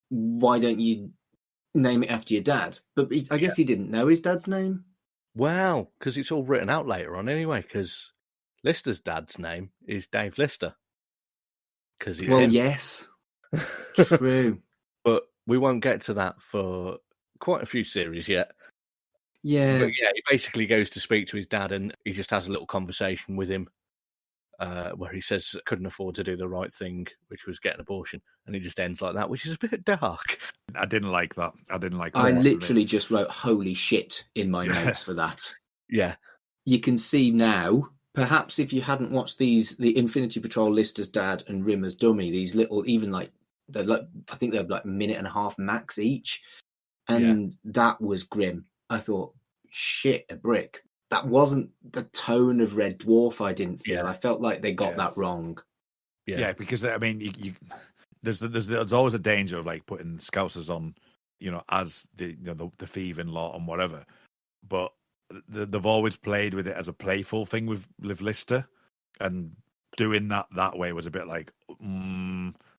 why don't you name it after your dad? But I guess he didn't know his dad's name. Well, because it's all written out later on anyway, because Lister's dad's name is Dave Lister. Because he's him. Yes. True. But we won't get to that for quite a few series yet. Yeah. But yeah, he basically goes to speak to his dad, and he just has a little conversation with him where he says couldn't afford to do the right thing, which was get an abortion. And it just ends like that, which is a bit dark. I didn't like that. I literally just wrote holy shit in my notes for that. Yeah. You can see now, perhaps if you hadn't watched the Infinity Patrol, Lister's dad and Rimmer's dummy, these little, even I think they're like a minute and a half max each. And that was grim. I thought, shit, a brick. That wasn't the tone of Red Dwarf, I didn't feel. Yeah. I felt like they got that wrong. Yeah, because, I mean, there's always a danger of, like, putting Scousers on, as the thieving lot and whatever. But they've always played with it as a playful thing with Lister. And doing that way was a bit like,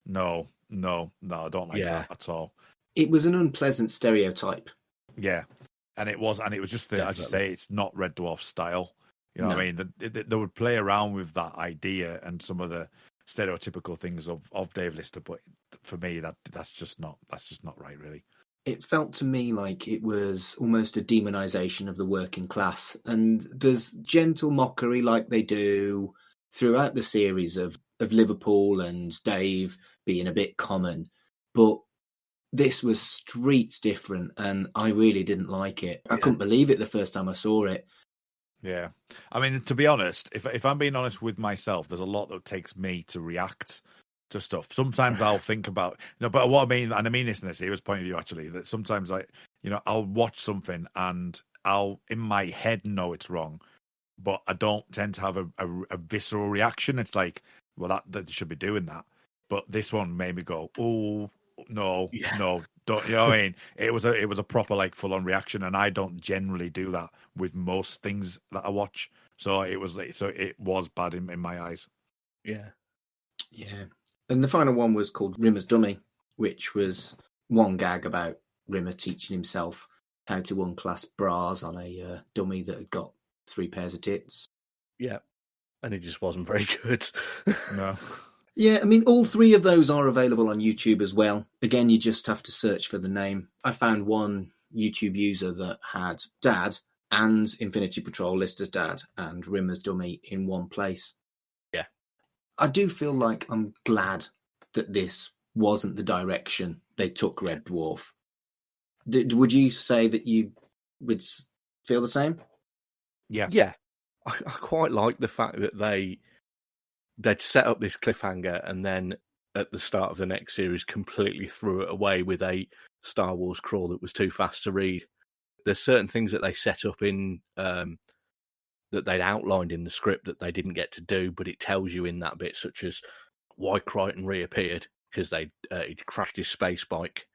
No, I don't like that at all. It was an unpleasant stereotype. Yeah, and it was just as you say, it's not Red Dwarf style. You know what I mean? They would play around with that idea and some of the stereotypical things of Dave Lister, but for me, that's just not right, really. It felt to me like it was almost a demonization of the working class, and there's gentle mockery like they do throughout the series of Liverpool and Dave being a bit common, but this was streets different, and I really didn't like it. I couldn't believe it the first time I saw it. Yeah, I mean, to be honest, if I'm being honest with myself, there's a lot that takes me to react to stuff. Sometimes I'll think about, but what I mean, and I mean this in a serious point of view, actually, that sometimes I'll watch something and I'll in my head know it's wrong, but I don't tend to have a visceral reaction. It's like, well, that should be doing that. But this one made me go, oh no, don't, you know what I mean? It was a proper like full on reaction, and I don't generally do that with most things that I watch. So it was bad in my eyes. Yeah. And the final one was called Rimmer's Dummy, which was one gag about Rimmer teaching himself how to unclasp bras on a dummy that had got 3 pairs of tits. Yeah, and it just wasn't very good. No. Yeah, I mean, all 3 of those are available on YouTube as well. Again, you just have to search for the name. I found one YouTube user that had Dad and Infinity Patrol, Lister's dad, and Rimmer's Dummy in one place. Yeah. I do feel like I'm glad that this wasn't the direction they took Red Dwarf. Would you say that you would feel the same? Yeah. Yeah. I quite like the fact that they'd set up this cliffhanger and then at the start of the next series completely threw it away with a Star Wars crawl that was too fast to read. There's certain things that they set up in that they'd outlined in the script that they didn't get to do, but it tells you in that bit, such as why Crichton reappeared because he'd crashed his space bike,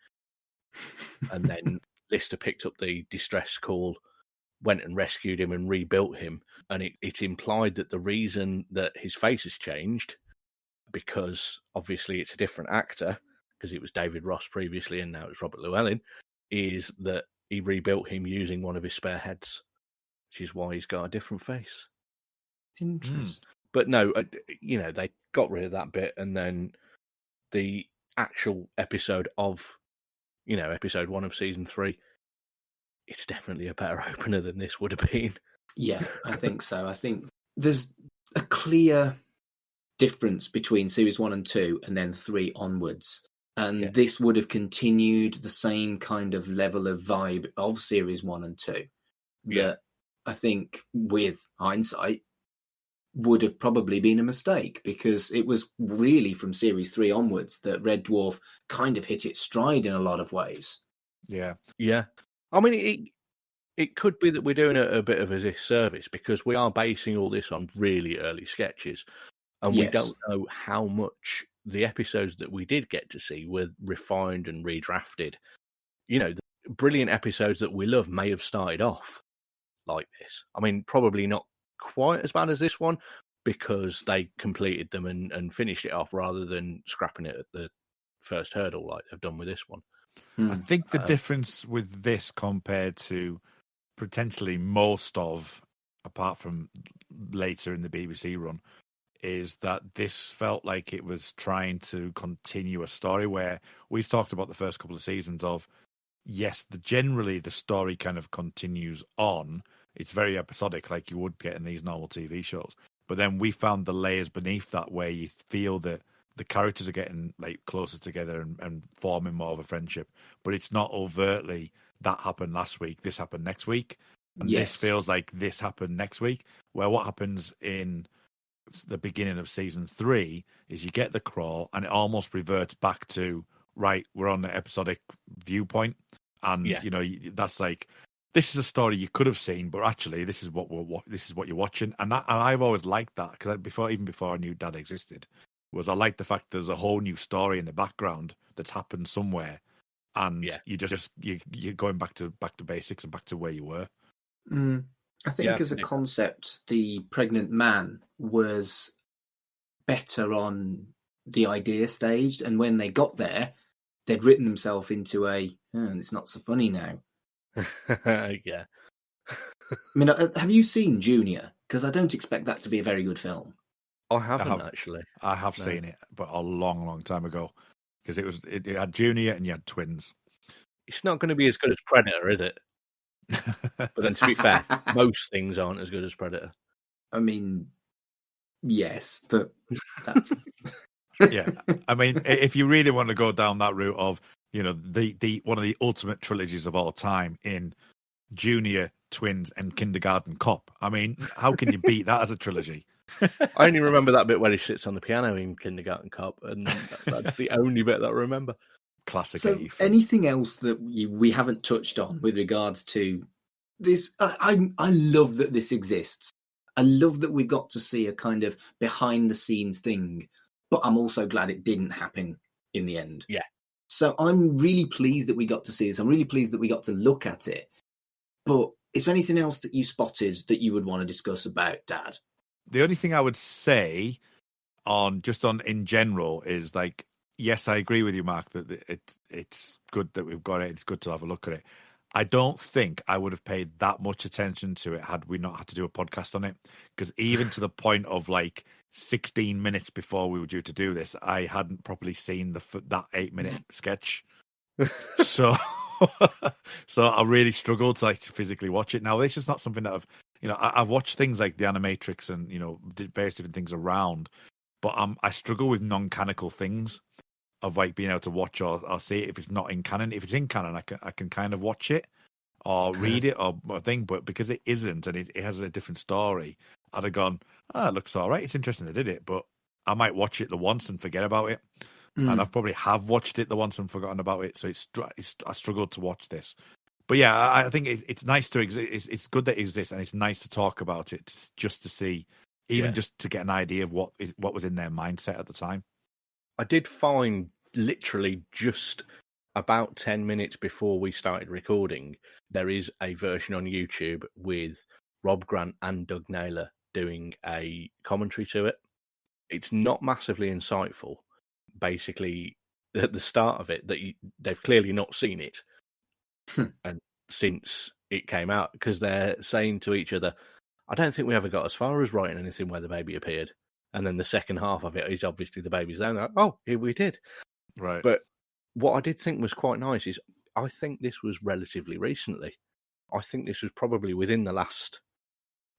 and then Lister picked up the distress call, went and rescued him and rebuilt him, and it implied that the reason that his face has changed, because obviously it's a different actor, because it was David Ross previously and now it's Robert Llewellyn, is that he rebuilt him using one of his spare heads, which is why he's got a different face. Interesting. But no, they got rid of that bit, and then the actual episode of, episode 1 of season 3, it's definitely a better opener than this would have been. Yeah, I think so. I think there's a clear difference between series 1 and 2 and then 3 onwards. And this would have continued the same kind of level of vibe of series 1 and 2 that I think with hindsight would have probably been a mistake, because it was really from series 3 onwards that Red Dwarf kind of hit its stride in a lot of ways. Yeah. I mean, it could be that we're doing a bit of a disservice because we are basing all this on really early sketches, and we don't know how much the episodes that we did get to see were refined and redrafted. The brilliant episodes that we love may have started off like this. I mean, probably not quite as bad as this one, because they completed them and finished it off rather than scrapping it at the first hurdle like they've done with this one. I think the difference with this compared to potentially most of, apart from later in the BBC run, is that this felt like it was trying to continue a story where we've talked about the first couple of seasons of, yes, generally the story kind of continues on. It's very episodic like you would get in these normal TV shows. But then we found the layers beneath that where you feel that the characters are getting like closer together and forming more of a friendship. But it's not overtly that happened last week, this happened next week. And this feels like this happened next week. Where what happens in the beginning of season 3 is you get the crawl and it almost reverts back to, right, we're on the episodic viewpoint. And, that's like, this is a story you could have seen, but actually this is what you're watching. And I've always liked that, because even before I knew Dad existed, I liked the fact there's a whole new story in the background that's happened somewhere, and you're going back to basics and back to where you were. I think as a concept, the pregnant man was better on the idea staged, and when they got there, they'd written themselves into and it's not so funny now. Yeah. I mean, have you seen Junior? Because I don't expect that to be a very good film. I haven't actually. I have seen it, but a long, long time ago. Because it had Junior and you had twins. It's not going to be as good as Predator, is it? But then, to be fair, most things aren't as good as Predator. I mean, yes, but that's... Yeah, I mean, if you really want to go down that route of, the one of the ultimate trilogies of all time in Junior, Twins, and Kindergarten Cop. I mean, how can you beat that as a trilogy? I only remember that bit where he sits on the piano in Kindergarten Cop, and that's the only bit that I remember. Classic. So, anything else that we haven't touched on with regards to this? I love that this exists. I love that we've got to see a kind of behind the scenes thing, but I'm also glad it didn't happen in the end. Yeah. So I'm really pleased that we got to see this. I'm really pleased that we got to look at it. But is there anything else that you spotted that you would want to discuss about, Dad? The only thing I would say in general is, like, yes, I agree with you, Mark, that it's good that we've got it. It's good to have a look at it. I don't think I would have paid that much attention to it had we not had to do a podcast on it. Because even to the point of, like, 16 minutes before we were due to do this, I hadn't properly seen that 8-minute sketch. So I really struggled to physically watch it. Now, this is not something that I've watched things like The Animatrix and, various different things around, but I struggle with non-canonical things of, like, being able to watch or see it if it's not in canon. If it's in canon, I can kind of watch it or read it or thing, but because it isn't and it has a different story, I'd have gone, it looks all right. It's interesting they did it, but I might watch it the once and forget about it. And I've probably have watched it the once and forgotten about it. So I struggled to watch this. But yeah, I think it's nice to exist. It's good that it exists, and it's nice to talk about it just to see, just to get an idea of what was in their mindset at the time. I did find literally just about 10 minutes before we started recording, there is a version on YouTube with Rob Grant and Doug Naylor doing a commentary to it. It's not massively insightful. Basically, at the start of it, they've clearly not seen it, and since it came out, because they're saying to each other, "I don't think we ever got as far as writing anything where the baby appeared." And then the second half of it is obviously the baby's there. Like, oh, here we did. Right. But what I did think was quite nice is I think this was relatively recently. I think this was probably within the last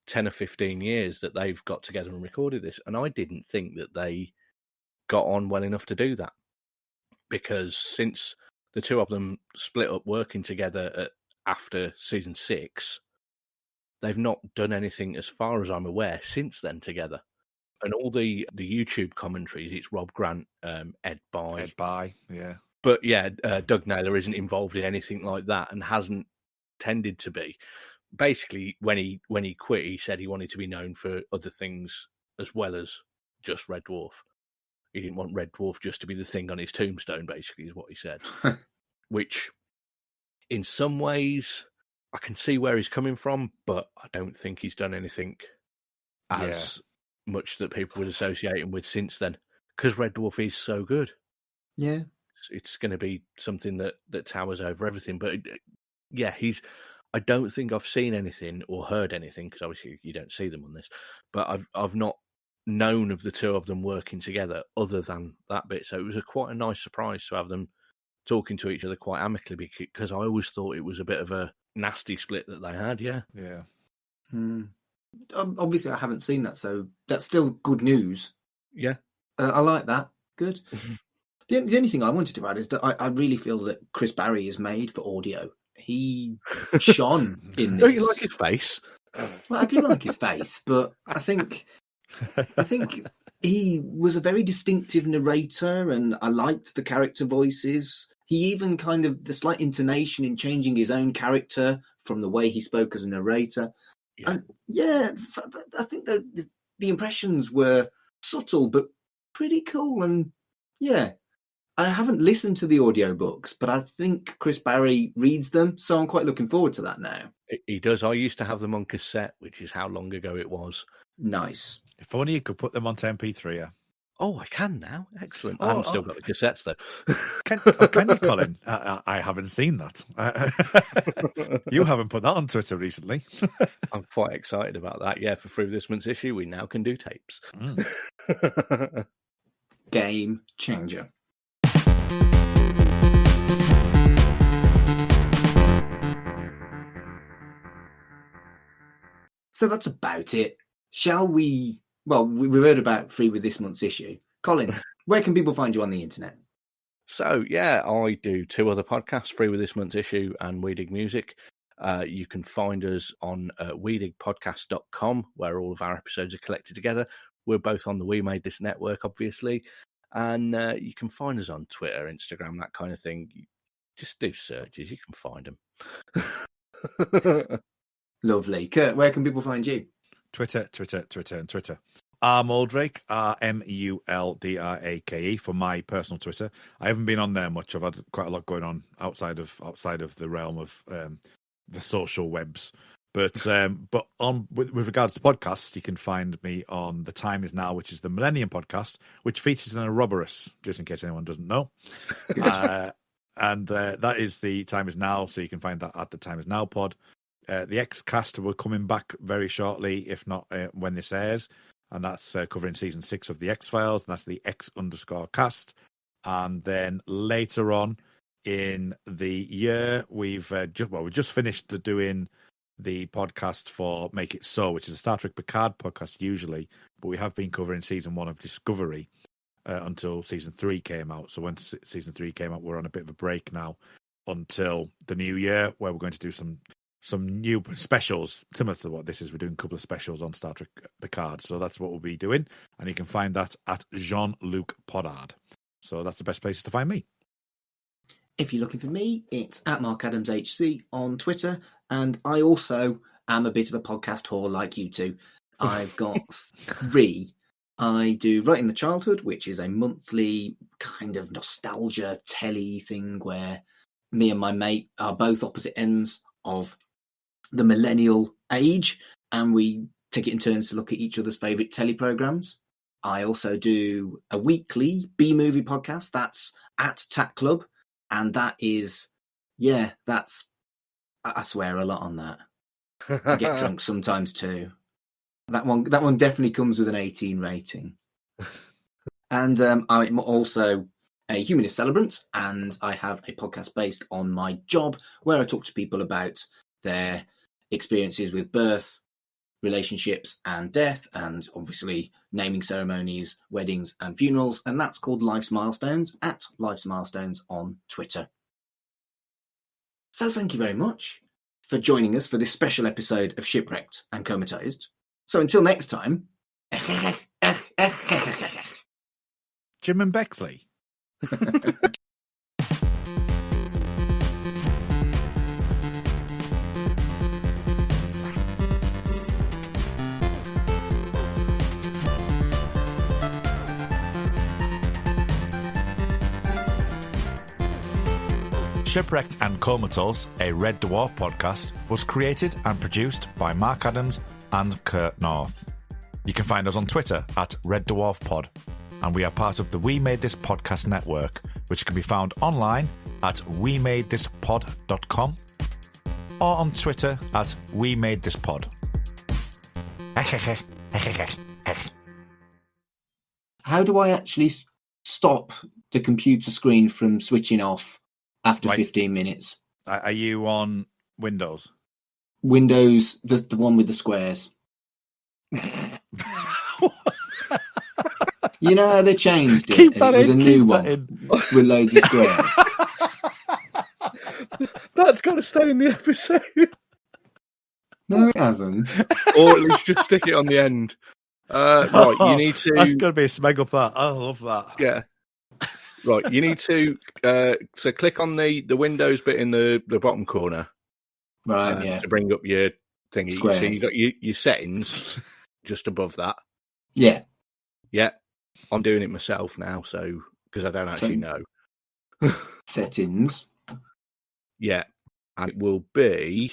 10 or 15 years that they've got together and recorded this. And I didn't think that they got on well enough to do that, because since the two of them split up working together after season 6, they've not done anything, as far as I'm aware, since then together. And all the YouTube commentaries, it's Rob Grant, Ed Bye, yeah. But yeah, Doug Naylor isn't involved in anything like that and hasn't tended to be. Basically, when he quit, he said he wanted to be known for other things as well as just Red Dwarf. He didn't want Red Dwarf just to be the thing on his tombstone, basically, is what he said. Which, in some ways, I can see where he's coming from, but I don't think he's done anything as much that people would associate him with since then, because Red Dwarf is so good. Yeah. It's going to be something that towers over everything. But yeah, I don't think I've seen anything or heard anything, because obviously you don't see them on this, but I've not known of the two of them working together other than that bit. So it was quite a nice surprise to have them talking to each other quite amicably, because I always thought it was a bit of a nasty split that they had. Yeah. Obviously I haven't seen that, so that's still good news. Yeah. I like that. Good. The only thing I wanted to add is that I really feel that Chris Barrie is made for audio. He shone in this. Don't you like his face? Well, I do like his face, but I think he was a very distinctive narrator, and I liked the character voices. He even kind of the slight intonation in changing his own character from the way he spoke as a narrator. Yeah. And yeah, I think that the impressions were subtle but pretty cool. And yeah, I haven't listened to the audiobooks, but I think Chris Barrie reads them, so I'm quite looking forward to that now. He does. I used to have them on cassette, which is how long ago it was. Nice. If only you could put them onto MP3. Yeah. Oh, I can now. Excellent. I Oh, haven't still got the cassettes though. Can you, Colin? I haven't seen that. You haven't put that on Twitter recently. I'm quite excited about that. Yeah, for through this month's issue, we now can do tapes. Game changer. So that's about it. Shall we? Well, we've heard about free with this month's issue. Colin, where can people find you on the internet? So, yeah, I do 2 other podcasts, free with this month's issue and We Dig Music. You can find us on wedigpodcast.com, where all of our episodes are collected together. We're both on the We Made This network, obviously. And you can find us on Twitter, Instagram, that kind of thing. Just do searches. You can find them. Lovely. Kurt, where can people find you? Twitter. Muldrake, RMULDRAKE for my personal Twitter. I haven't been on there much. I've had quite a lot going on outside of the realm of the social webs. But on with regards to podcasts, you can find me on The Time Is Now, which is the Millennium podcast, which features an Ouroboros, just in case anyone doesn't know. And that is The Time Is Now, so you can find that at The Time Is Now pod. The X-Cast, we're coming back very shortly, if not when this airs. And that's covering season 6 of the X-Files, and that's the X_cast. And then later on in the year, we've just finished doing the podcast for Make It So, which is a Star Trek Picard podcast usually, but we have been covering season 1 of Discovery until season 3 came out. So when season 3 came out, we're on a bit of a break now until the new year, where we're going to do some new specials similar to what this is. We're doing a couple of specials on Star Trek Picard, so that's what we'll be doing, and you can find that at Jean-Luc Poddard. So that's the best place to find me. If you're looking for me, it's at Mark Adams HC on Twitter, and I also am a bit of a podcast whore like you two. I've got 3. I do Right in the Childhood, which is a monthly kind of nostalgia telly thing where me and my mate are both opposite ends of the millennial age, and we take it in turns to look at each other's favourite telly programmes. I also do a weekly B-movie podcast, that's at Tat Club, and that is, I swear a lot on that. I get drunk sometimes too. That one definitely comes with an 18 rating. And I'm also a humanist celebrant, and I have a podcast based on my job where I talk to people about their experiences with birth, relationships and death, and obviously naming ceremonies, weddings and funerals, and that's called Life's Milestones, at Life's Milestones on Twitter. So thank you very much for joining us for this special episode of Shipwrecked and Comatosed. So until next time, Jim and Bexley. Shipwrecked and Comatose, a Red Dwarf podcast, was created and produced by Mark Adams and Kurt North. You can find us on Twitter at Red Dwarf Pod, and we are part of the We Made This Podcast network, which can be found online at wemadethispod.com or on Twitter at We Made This Pod. How do I actually stop the computer screen from switching off after 15 minutes? Are you on Windows? Windows, the one with the squares. You know how they changed it? Keep that it was in, a new keep one that in. with loads of squares. That's got to stay in the episode. No, it hasn't. Or at least just stick it on the end. Right, you need to... That's going to be a smeg up that. I love that. Yeah. Right, you need to... so click on the Windows bit in the bottom corner. Right, yeah. To bring up your thingy. Squares. So you've got your settings just above that. Yeah. Yeah. I'm doing it myself now, so... Because I don't actually know. Settings. Yeah. And it will be...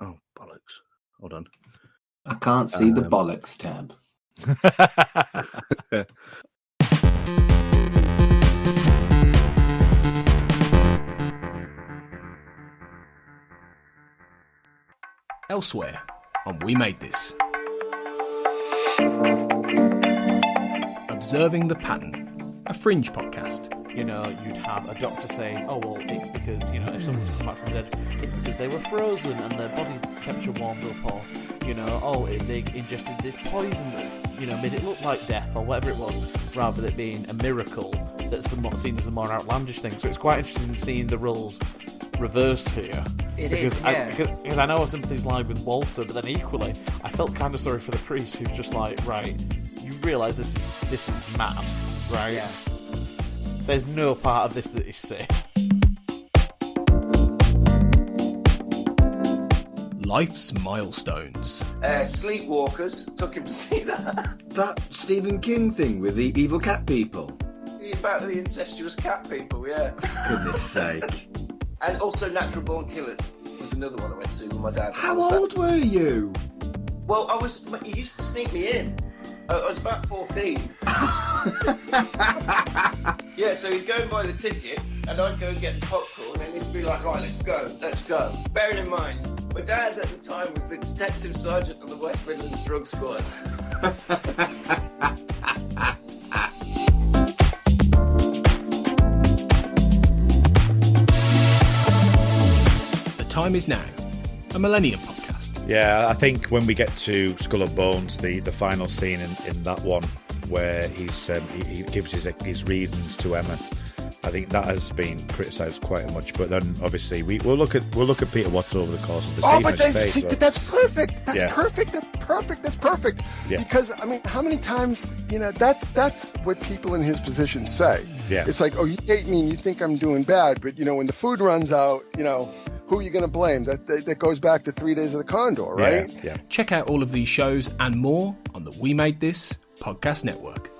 Oh, bollocks. Hold on. I can't see the bollocks tab. Elsewhere on We Made This. Observing the Pattern, a Fringe podcast. You know, you'd have a doctor saying, oh, well, it's because, you know, if someone's come back from the dead, it's because they were frozen and their body temperature warmed up, or, you know, oh, they ingested this poison that, you know, made it look like death, or whatever it was, rather than it being a miracle that's seen as the more outlandish thing. So it's quite interesting seeing the roles reversed here. Because I know our sympathies lie with Walter, but then equally, I felt kind of sorry for the priest who's just like, right, you realise this is mad, right? Yeah. There's no part of this that is safe. Life's milestones. Sleepwalkers. Took him to see that. That Stephen King thing with the evil cat people. About the incestuous cat people, yeah. Goodness sake. And also Natural Born Killers was another one I went to see with my dad. How old were you? Well, he used to sneak me in. I was about 14. Yeah, so he'd go and buy the tickets, and I'd go and get the popcorn, and he'd be like, right, let's go. Bearing in mind, my dad at the time was the detective sergeant of the West Midlands Drug Squad. The Time Is Now, a Millennium podcast. Yeah, I think when we get to Skull and Bones, the final scene in that one where he gives his reasons to Emma, I think that has been criticised quite much. But then obviously we'll look at Peter Watts over the course of the season. But that's perfect. That's perfect. Yeah. Because I mean, how many times that's what people in his position say. Yeah. It's like, oh, you hate me and you think I'm doing bad, but when the food runs out, who are you going to blame? That goes back to 3 Days of the Condor, right? Yeah. Check out all of these shows and more on the We Made This podcast network.